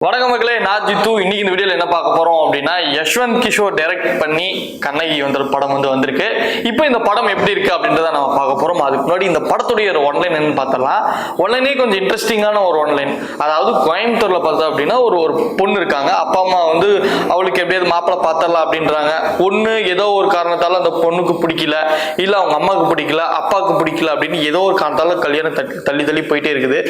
வணக்கம் மக்களே, நான் ஜித்து. இன்னைக்கு இந்த வீடியோல என்ன பார்க்க போறோம் அப்படின்னா, யஷ்வந்த் கிஷோர் டைரக்ட் பண்ணி கண்ணகி படம் வந்திருக்கு. இப்போ இந்த படம் எப்படி இருக்கு அப்படின்றத நம்ம பார்க்க போறோம். அதுக்கு முன்னாடி இந்த படத்துடைய ஒரு ஒன்லைன் என்னன்னு பார்த்தலாம். ஒன்லைனே கொஞ்சம் இன்ட்ரெஸ்டிங்கான ஒரு ஒன்லைன். அதாவது கோயம்புத்தூர்ல பார்த்தா அப்படின்னா ஒரு பொண்ணு இருக்காங்க. அப்பா அம்மா அவளுக்கு எப்படியாவது மாப்பிள்ளை பார்த்தரலாம் அப்படின்றாங்க. பொண்ணு ஏதோ ஒரு காரணத்தால அந்த பொண்ணுக்கு பிடிக்கல, இல்ல அவங்க அம்மாவுக்கு பிடிக்கல, அப்பாவுக்கு பிடிக்கல அப்படின்னு ஏதோ ஒரு காரணத்தால கல்யாணம் தள்ளி தள்ளி போயிட்டே இருக்குது.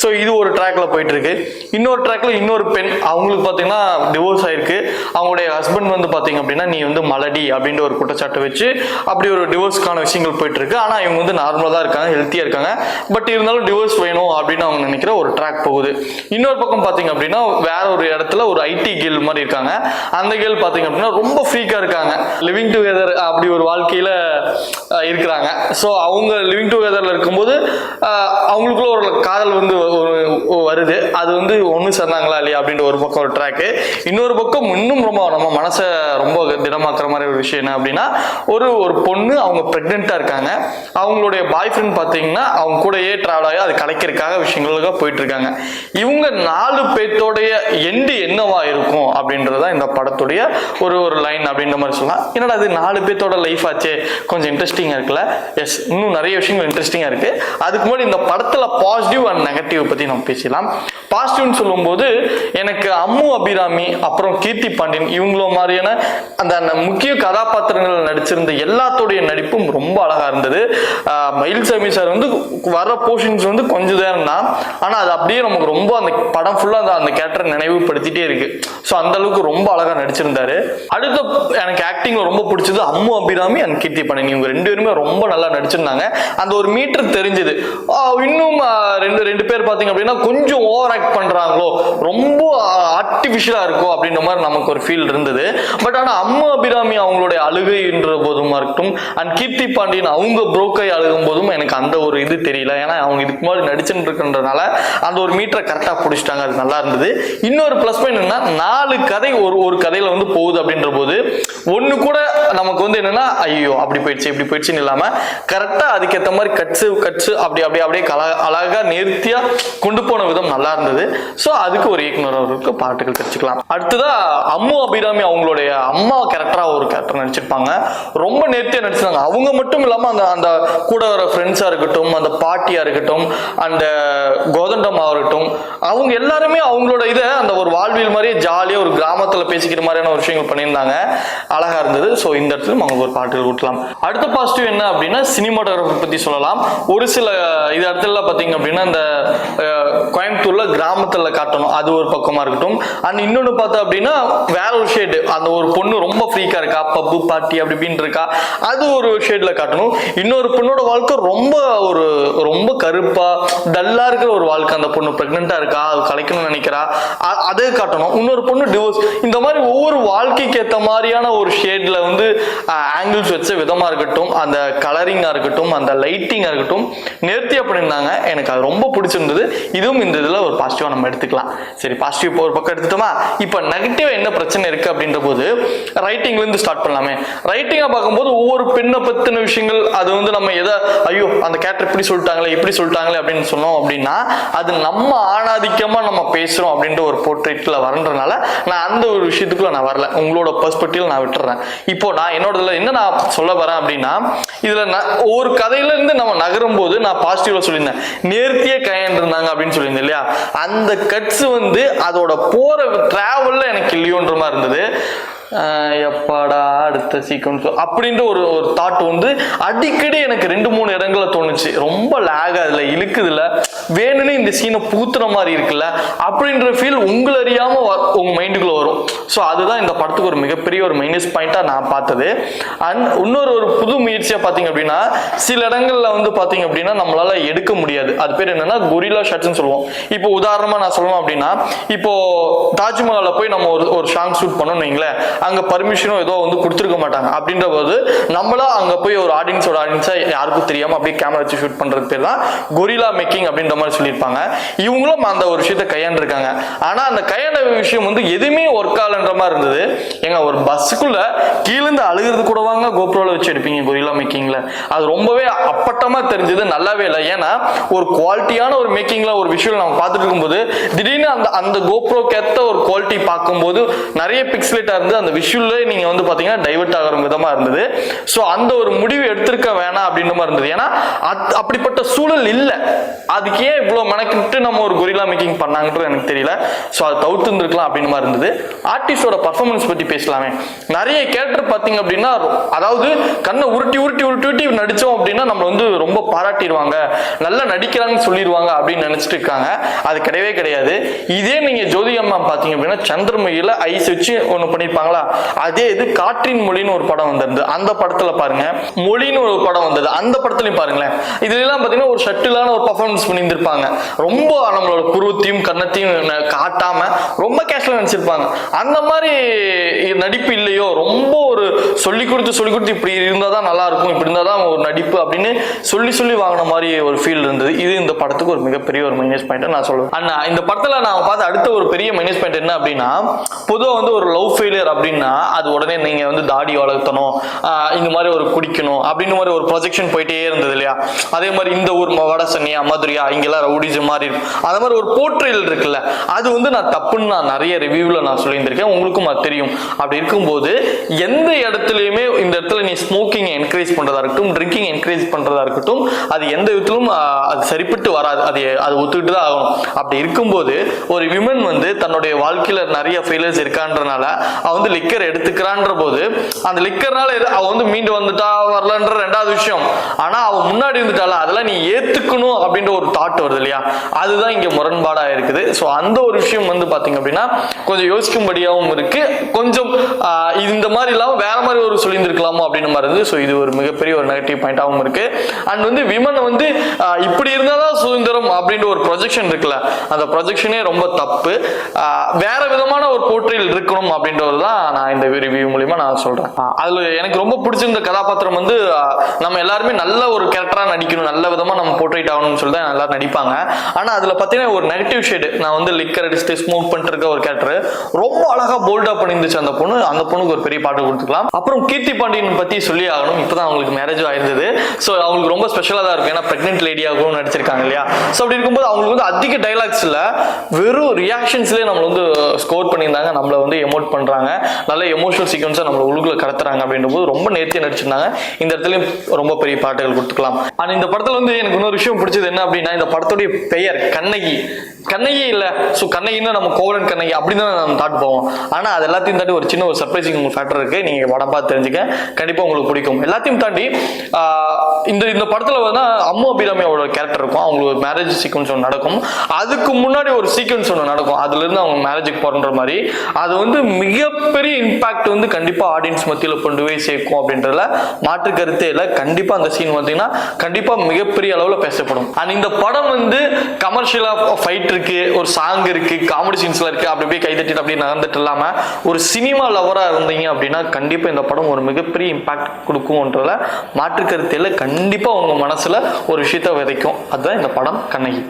ஸோ இது ஒரு ட்ராக்ல போயிட்டு இருக்கு. இன்னொரு ட்ராக்ல இன்னொரு பெண், அவங்களுக்கு பாத்தீங்கன்னா டிவோர்ஸ் ஆயிருக்கு. அவங்களுடைய ஹஸ்பண்ட் பாத்தீங்க அப்படின்னா நீ மலடி அப்படின்ற ஒரு குற்றச்சாட்டு வச்சு அப்படி ஒரு டிவோர்ஸ்க்கான விஷயங்கள் போயிட்டு இருக்கு. ஆனா இவங்க நார்மலா தான் இருக்காங்க, ஹெல்த்தியா இருக்காங்க. பட் இருந்தாலும் டிவோர்ஸ் வேணும் அப்படின்னு அவங்க நினைக்கிற ஒரு ட்ராக் போகுது. இன்னொரு பக்கம் பாத்தீங்க அப்படின்னா வேற ஒரு இடத்துல ஒரு ஐடி கேர்ள் மாதிரி இருக்காங்க. அந்த கேர்ள் பாத்தீங்க அப்படின்னா ரொம்ப ஃப்ரீக்கா இருக்காங்க. லிவிங் டுகெதர் அப்படி ஒரு வாழ்க்கையில இருக்கிறாங்க. ஸோ அவங்க லிவிங் டுகெதர்ல இருக்கும்போது அவங்களுக்குள்ள ஒரு காதல் வருது. அது ஒண்ணு சேர்ந்தாங்களா இல்லையா அப்படின்ற ஒரு பக்கம் ஒரு ட்ராக்கு. இன்னொரு பக்கம் இன்னும் ரொம்ப நம்ம மனசை ரொம்ப திடமாக்குற மாதிரி ஒரு விஷயம் என்ன அப்படின்னா, ஒரு பொண்ணு அவங்க பிரெக்னெண்டா இருக்காங்க. அவங்களுடைய பாய் ஃப்ரெண்ட் பாத்தீங்கன்னா அவங்க கூடயே டிராவல் ஆகி அது கலைக்கிறதுக்காக விஷயங்களுக்காக போயிட்டு இருக்காங்க. இவங்க 4 பேர்த்தோடைய எண்டு என்னவா இருக்கும் அப்படின்றத இந்த படத்துடைய ஒரு லைன் அப்படின்ற மாதிரி சொல்லலாம். என்னடா அது 4 பேர்த்தோட லைஃப் ஆச்சு, கொஞ்சம் இன்ட்ரெஸ்டிங்கா இருக்குல்ல? எஸ், இன்னும் நிறைய விஷயங்கள் இன்ட்ரெஸ்டிங்கா இருக்கு. அதுக்கு முன்னாடி இந்த படத்துல பாசிட்டிவ் அண்ட் நெகட்டிவ் பத்தி நம்ம பேசலாம். பாசிட்டிவ்னு சொல்லும்போது எனக்கு அம்மு அபிராமி அப்புறம் கீர்த்தி பாண்டியன் இவங்கள மாதிரியான அந்த முக்கிய கதாபாத்திரங்கள் நடிச்சிருந்த எல்லாத்தோடைய நடிப்பும் ரொம்ப அழகா இருந்தது. மயில்சாமி சார் வர போர்ஷன்ஸ் கொஞ்சம் நேரம் தான், ஆனா அது அப்படியே நமக்கு ரொம்ப அந்த படம் ஃபுல்லா அந்த கேரக்டரை நினைவுபடுத்திட்டே இருக்கு. ஸோ அந்த அளவுக்கு ரொம்ப அழகா நடிச்சிருந்தாரு. அடுத்த எனக்கு ஆக்டிங்ல ரொம்ப பிடிச்சது அம்மு அபிராமி அண்ட் கீர்த்தி பாண்டியன். இவங்க 2 பேருமே ரொம்ப நல்லா நடிச்சிருந்தாங்க. அந்த ஒரு மீட்டர் தெரிஞ்சது. இன்னும் ரெண்டு பேர் பாத்தீங்க அப்படின்னா கொஞ்சம் ஓவர் ஆக்ட் பண்றாங்களோ, ரொம்ப ஆர்டிபிஷியலா இருக்கும் அப்படின்ற மாதிரி நமக்கு ஒரு ஃபீல் இருந்தது. பட் ஆனா அம்மா அபிராமி அவங்களுடைய அழுகைன்ற போதுமா இருக்கட்டும் அண்ட் கீர்த்தி பாண்டியன் அவங்க புரோக்கை அழுகும் போதும் எனக்கு அந்த ஒரு இது தெரியல. ஏன்னா அவங்க இதுக்கு முன்னாடி நடிச்சுட்டு இருக்கின்றனால அந்த ஒரு மீட்டரை கரெக்டா பிடிச்சிட்டாங்க. அது நல்லா இருந்தது. இன்னொரு பிளஸ் பாயிண்ட் என்னன்னா, 4 கதை ஒரு கதையில போகுது அப்படின்ற போது ஒண்ணு கூட நமக்கு என்னன்னா ஐயோ அப்படி போயிடுச்சு இப்படி போயிடுச்சுன்னு இல்லாம கரெக்டா அதுக்கேற்ற மாதிரி கட்ஸ் அப்படியே அழகா நேர்த்தியா கொண்டு போன விதம் நல்லா இருந்தது. ஸோ அதுக்கு ஒரு இயக்குனர் அவருக்கு பாட்டுகள் தெரிஞ்சுக்கலாம். அடுத்ததா அம்மு அபிராமி அவங்களுடைய அம்மா கேரக்டரா ஒரு கேரக்டர் நடிச்சிருப்பாங்க. ரொம்ப நேர்த்தியா நடிச்சிருந்தாங்க. அவங்க மட்டும் இல்லாம அந்த கூட வர ஃப்ரெண்ட்ஸா இருக்கட்டும், அந்த பாட்டியா இருக்கட்டும், அந்த கோதண்டமா இருக்கட்டும், அவங்க எல்லாருமே அவங்களோட இதை அந்த ஒரு வாழ்வியல் மாதிரியே ஜாலியா ஒரு கிராமத்துல பேசிக்கிற மாதிரியான ஒரு விஷயங்கள் பண்ணியிருந்தாங்க. அழகா இருந்தது. ஸோ இந்த இடத்துல அவங்க ஒரு பாட்டுகள் விட்டலாம். அடுத்த பாசிட்டிவ் என்ன அப்படின்னா, சினிமாட்டோகிராஃபி பத்தி சொல்லலாம். ஒரு சில இது இடத்துல பாத்தீங்க அப்படின்னா இந்த கோயம்புத்தூர்ல கிராமத்துல காட்டணும், அது ஒரு பக்கமா இருக்கட்டும். அண்ட் இன்னொன்னு பார்த்தா அப்படின்னா வேற ஒரு ஷேடு, அந்த ஒரு பொண்ணு ரொம்ப ஃப்ரீக்கா இருக்கா, பப்பு பார்ட்டி அப்படி இப்படின்னு இருக்கா, அது ஒரு ஷேட்ல காட்டணும். இன்னொரு பொண்ணோட வாழ்க்கை ரொம்ப கருப்பா டல்லா இருக்கிற ஒரு வாழ்க்கை. அந்த பொண்ணு பிரெக்னெண்டா இருக்கா, அது கலைக்கணும்னு நினைக்கிறா, அதே காட்டணும். இன்னொரு பொண்ணு டிவோர்ஸ். இந்த மாதிரி ஒவ்வொரு வாழ்க்கைக்கு ஏற்ற மாதிரியான ஒரு ஷேட்ல ஆங்கிள்ஸ் வச்ச விதமா இருக்கட்டும், அந்த கலரிங்கா இருக்கட்டும், அந்த லைட்டிங்கா இருக்கட்டும், நேர்த்தியா பண்ணியிருந்தாங்க. எனக்கு அது ரொம்ப பிடிச்சிருந்தது. இதுவும் இந்த இதுல ஒரு பாசிட்டிவா நம்ம எடுத்துக்கலாம். சரி, பாசிட்டிவ் ஒரு பக்கம் எடுத்துட்டோமா? இப்ப நெகட்டிவ் என்ன பிரச்சனை இருக்கு அப்படின்ற போது ரைட்டிங்ல இருந்து ஸ்டார்ட் பண்ணலாமே. ரைட்டிங்கா பார்க்கும்போது ஒவ்வொரு பெண்ணை பத்தின விஷயங்கள் அது நம்ம எதை ஐயோ அந்த கேரக்டர் இப்படி சொல்லிட்டாங்களே அப்படின்னு சொன்னோம் அப்படின்னா அது நம்ம ஆணாதிக்கமா நம்ம பேசுறோம் அப்படின்ற ஒரு போர்ட்ரேட்ல வரன்றனால நான் அந்த ஒரு விஷயத்துக்குள்ள நான் வரல. உங்களோட பெர்ஸ்பெக்டிவ்ல நான் விட்டுறேன். இப்போ நான் என்னோட என்ன நான் சொல்ல வரேன் அப்படின்னா, இதுல ஒரு கதையில இருந்து நம்ம நகரும் போது நான் பாசிட்டிவ்ல சொல்லியிருந்தேன், நேர்த்தியே கையாண்டிருந்தாங்க அப்படின்னு சொல்லியிருந்தேன் இல்லையா? அந்த கட்ஸ் அதோட போற டிராவல்ல எனக்கு இல்லையோன்ற மாதிரி இருந்தது. எப்பாடா அடுத்த சீக்வன்ஸ் அப்படின்ற ஒரு தாட் அடிக்கடி எனக்கு 2-3 இடங்கள்ல தோணுச்சு. ரொம்ப லேக் அதுல இழுக்குதுல, வேணும்னு இந்த சீனை பூத்துற மாதிரி இருக்குல்ல அப்படின்ற ஃபீல் உங்களை அறியாம உங்க மைண்டுக்குள்ள வரும். ஸோ அதுதான் இந்த படத்துக்கு ஒரு மிகப்பெரிய ஒரு மைனஸ் பாயிண்டா நான் பார்த்தது. அண்ட் இன்னொரு புது முயற்சியா பாத்தீங்க அப்படின்னா, சில இடங்கள்ல பாத்தீங்க அப்படின்னா நம்மளால எடுக்க முடியாது. அது பேர் என்னன்னா கொரில்லா ஷாட்ஸ்னு சொல்லுவோம். இப்போ உதாரணமா நான் சொல்லணும் அப்படின்னா, இப்போ தாஜ்மஹாலை போய் நம்ம ஒரு சாங் ஷூட் பண்ணோம்னு வைங்களேன், அங்க பர்மிஷனோ ஏதோ வந்து கொடுத்துருக்க மாட்டாங்க. அப்படின்ற போது நம்மளா அங்க போய் ஒரு ஆடியன்ஸா யாருக்கும் தெரியாம அப்படியே கேமரா வச்சு ஷூட் பண்றது பேர் தான் கொரில்லா மேக்கிங் அப்படின்ற மாதிரி சொல்லியிருப்பாங்க. இவங்களும் அந்த ஒரு விஷயத்தை கையாண்டிருக்காங்க. ஆனா அந்த கையாண்ட விஷயம் வந்து எதுவுமே ஒர்க் ஆகலன்ற மாதிரி இருந்தது. எங்க ஒரு பஸ்ஸுக்குள்ள கீழேந்து அழுகிறது கூட வாங்க கோப்ரோல வச்சு எடுப்பீங்க கொரில்லா மேக்கிங்ல, அது ரொம்பவே அப்பட்டமா தெரிஞ்சது, நல்லாவே இல்லை. ஏன்னா ஒரு குவாலிட்டியான ஒரு மேக்கிங்ல ஒரு விஷயம் நம்ம பார்த்துட்டு இருக்கும்போது திடீர்னு அந்த கோப்ரோக்கு ஏற்ற ஒரு குவாலிட்டி பார்க்கும்போது நிறைய பிக்சலேட்டா இருந்து அந்த விஷுவல்ல நீங்க வந்து பாத்தீங்கன்னா டைவர்ட் ஆகிற விதமா இருந்தது. ஸோ அந்த ஒரு முடிவு எடுத்திருக்க வேணாம் அப்படின்ற மாதிரி இருந்தது. ஏன்னா அப்படிப்பட்ட சூழல் இல்லை. அதுக்கு ஏன் இவ்வளவு மெனக்கிட்டு நம்ம ஒரு கொரில்லா மேக்கிங் பண்ணாங்கன்றது எனக்கு தெரியல. ஸோ அதை தவிர்த்து இருந்திருக்கலாம் அப்படின்னு மாதிரி இருந்தது. ஆர்டிஸ்டோட பர்ஃபார்மன்ஸ் பத்தி பேசலாமே. நிறைய கேரக்டர் பார்த்தீங்க அப்படின்னா, அதாவது கண்ணை உருட்டி உருட்டி உருட்டி உருட்டி நடிச்சோம் அப்படின்னா நம்ம வந்து ரொம்ப பாராட்டிடுவாங்க, நல்லா நடிக்கிறாங்கன்னு சொல்லிடுவாங்க அப்படின்னு நினைச்சிட்டு இருக்காங்க. அது கிடையவே கிடையாது. இதே நீங்க ஜோதி அம்மா பார்த்தீங்க அப்படின்னா சந்திரமுகியில ஐஸ் வச்சு ஒன்று பண்ணியிருப்பாங்களா, அதே இது காற்றின் மொழின்னு ஒரு படம் வந்திருந்தது. அந்த படத்துல பாருங்க, மொழின்னு ஒரு படம் வந்தது, அந்த படத்துலையும் பாருங்களேன். இதுல எல்லாம் பார்த்தீங்கன்னா ஒரு ஷட்டிலான ஒரு பர்ஃபார்மன்ஸ் பண்ணியிருந்திருப்பாங்க. ரொம்ப நம்மளோட புருவத்தையும் கன்னத்தையும் காட்டாம ரொம்ப கேஷுவலா நினைச்சிருப்பாங்க. அந்த மாதிரி நடிப்பு இல்லையோ, ரொம்ப ஒரு சொல்லி கொடுத்து இப்படி இருந்தாதான் நல்லா இருக்கும், இப்படி இருந்தாதான் ஒரு நடிப்பு அப்படின்னு சொல்லி வாங்கின மாதிரி ஒரு ஃபீல் இருந்தது. இது இந்த படத்துக்கு ஒரு மிகப்பெரிய ஒரு மைனஸ் பாயிண்ட் நான் சொல்லுவேன். அண்ணா இந்த படத்துல நான் பார்த்த அடுத்த ஒரு பெரிய மைனஸ் பாயிண்ட் என்ன அப்படின்னா, பொதுவாக வந்து ஒரு லவ் ஃபெயிலியர் அப்படின்னா அது உடனே நீங்க வந்து தாடி வளர்த்தணும், இந்த மாதிரி ஒரு குடிக்கணும் அப்படின்னு மாதிரி ஒரு ப்ரொஜெக்ஷன் போயிட்டே இருந்தது இல்லையா. அதே மாதிரி இந்த ஊர் வட சென்னையா மதுரையா இங்கெல்லாம் ரவுடிஸ் மாதிரி அந்த மாதிரி ஒரு போர்ட்ரேல் இருக்குல்ல, அது வந்து நான் தப்புன்னு நான் நிறைய ரிவ்யூல நான் சொல்லியிருந்திருக்கேன், உங்களுக்கும் அது தெரியும். அப்படி இருக்கும்போது எந்த இடத்துலையுமே இந்த இடத்துல நீ ஸ்மோக்கிங் என்கரேஜ் பண்றதா இருக்கட்டும், ட்ரிங்கிங் என்கரேஜ் பண்றதா இருக்கட்டும், அது எந்த விதத்திலும் அது சரிப்பட்டு வராது. அது ஒத்துக்கிட்டு தான் ஆகணும். அப்படி இருக்கும்போது ஒரு விமன் வந்து தன்னுடைய வாழ்க்கையில நிறைய ஃபெயிலியர்ஸ் இருக்கான்றனால அவ வந்து லிக்கர் எடுத்துக்கிறான்ற போது அந்த லிக்கர்னால அவ வந்து மீண்டு வந்துட்டா வரலன்ற ரெண்டாவது விஷயம். ஆனா அவ முன்னாடி இருந்துட்டால அதெல்லாம் நீ ஏத்துக்கணும் அப்படின்ற ஒரு தாட் வருது இல்லையா, அதுதான் இங்க முரண்பாடா இருக்குது. ஸோ அந்த ஒரு விஷயம் வந்து பாத்தீங்க அப்படின்னா கொஞ்சம் யோசிக்கும்படியாகவும் இருக்கு. கொஞ்சம் இந்த மாதிரி இல்லாம வேற மாதிரி ஒரு சொல்லியிருந்திருக்கலாமோ அப்படின்னு மாதிரி இருந்து. ஸோ இது ஒரு மிகப்பெரிய ஒரு நெகட்டிவ் பாயிண்டாகவும் இருக்கு. அண்ட் வந்து விமன் வந்து இப்படி இருந்தாதான் சுதந்திரம் அப்படின்ற ஒரு ப்ரொஜெக்ஷன் இருக்குல்ல, அந்த ப்ரொஜெக்ஷனே ரொம்ப தப்பு. வேற விதமான ஒரு போர்ட்ரேல் இருக்கணும் அப்படின்றது தான் நான் இந்த ரிவ்யூ மூலியமா நான் சொல்றேன். அதுல எனக்கு ரொம்ப பிடிச்சிருந்த கதாபாத்திரம் வந்து நம்ம எல்லாருமே நல்ல ஒரு கேரக்டரா நடிக்கணும், நல்ல விதமா நம்ம போர்ட்ரேட் ஆகணும்னு சொல்லி தான் எல்லாரும் நடிப்பாங்க. ஆனா அதுல பாத்தீங்கன்னா ஒரு நெகட்டிவ் ஷேடு, நான் வந்து லிக்கர் அடிச்சுட்டு ஸ்மோக் பண்ணிட்டு இருக்க ஒரு கேரக்டர் ரொம்ப அழகா போல்டா பண்ணிருந்துச்சு அந்த பொண்ணுக்கு ஒரு பெரிய பாட்டு கொடுத்துக்கலாம். அப்புறம் கீர்த்தி பாண்டியன் பத்தி சொல்லி ஆகணும். இப்பதான் அவங்களுக்கு மேரேஜ் ஆயிருந்தது. ஸோ அவங்களுக்கு ரொம்ப ஸ்பெஷலா தான் இருக்கும். ஏன்னா பிரெக்னென்ட் லேடியாகவும் நடிச்சிருக்காங்க இல்லையா. ஸோ அப்படி இருக்கும்போது அவங்களுக்கு வந்து அதிக டைலாக்ஸ் இல்ல, வெறும் ரியாக்ஷன்ஸ்லேயே நம்மள வந்து ஸ்கோர் பண்ணியிருந்தாங்க, நம்மள வந்து எமோட் பண்றாங்க, நல்ல எமோஷனல் சீக்வன்ஸா நம்மள உள்ளுக்குள்ள கடத்துறாங்க அப்படின்ற போது ரொம்ப நேர்த்தியா நடிச்சிருந்தாங்க. இந்த இடத்துலயும் ரொம்ப பெரிய பாட்டுகள் கொடுத்துக்கலாம். ஆனா இந்த படத்துல வந்து எனக்கு இன்னொரு விஷயம் பிடிச்சது என்ன அப்படின்னா, இந்த படத்துடைய பெயர் கண்ணகி இல்ல. ஸோ கண்ணகின்னா நம்ம கோவலன் கண்ணகி அப்படின்னு தான் நம்ம தாட் போவோம். ஆனா அது எல்லாத்தையும் தாண்டி ஒரு சின்ன ஒரு சர்ப்ரைசிங் ஃபேக்டர் இருக்கு. நீங்க படம் பார்த்து தெரிஞ்சுக்க, கண்டிப்பா உங்களுக்கு பிடிக்கும். எல்லாத்தையும் தாண்டி இந்த படத்துல வந்து அம்மு அபிராமியோட கேரக்டர் இருக்கும். அவங்களுக்கு ஒரு மேரேஜ் சீக்வன்ஸ் ஒன்று நடக்கும், அதுக்கு முன்னாடி ஒரு சீக்வன்ஸ் ஒன்று நடக்கும், அதுல இருந்து அவங்க மேரேஜுக்கு போறன்ற மாதிரி. அது வந்து மிகப்பெரிய இம்பாக்ட் வந்து கண்டிப்பா ஆடியன்ஸ் மத்தியில கொண்டு போய் சேர்க்கும் அப்படின்றதுல மாற்று கருத்தே இல்லை. கண்டிப்பா அந்த சீன் பார்த்தீங்கன்னா கண்டிப்பா மிகப்பெரிய அளவுல பேசப்படும். அண்ட் இந்த படம் வந்து கமர்ஷியலா ஃபைட் இருக்கு, ஒரு சாங் இருக்கு, காமெடி சீன்ஸ்ல இருக்கு, அப்படி அப்படியே கைதட்டிட்டு அப்படியே நடந்துட்டு இல்லாம ஒரு சினிமா லவரா இருந்தீங்க அப்படின்னா கண்டிப்பா இந்த படம் ஒரு மிகப்பெரிய இம்பாக்ட் கொடுக்கும்ன்றதுல மாற்று கருத்தில கண்டிப்பா உங்க மனசுல ஒரு விஷயத்த விதைக்கும். அதுதான் இந்த படம் கண்ணகி.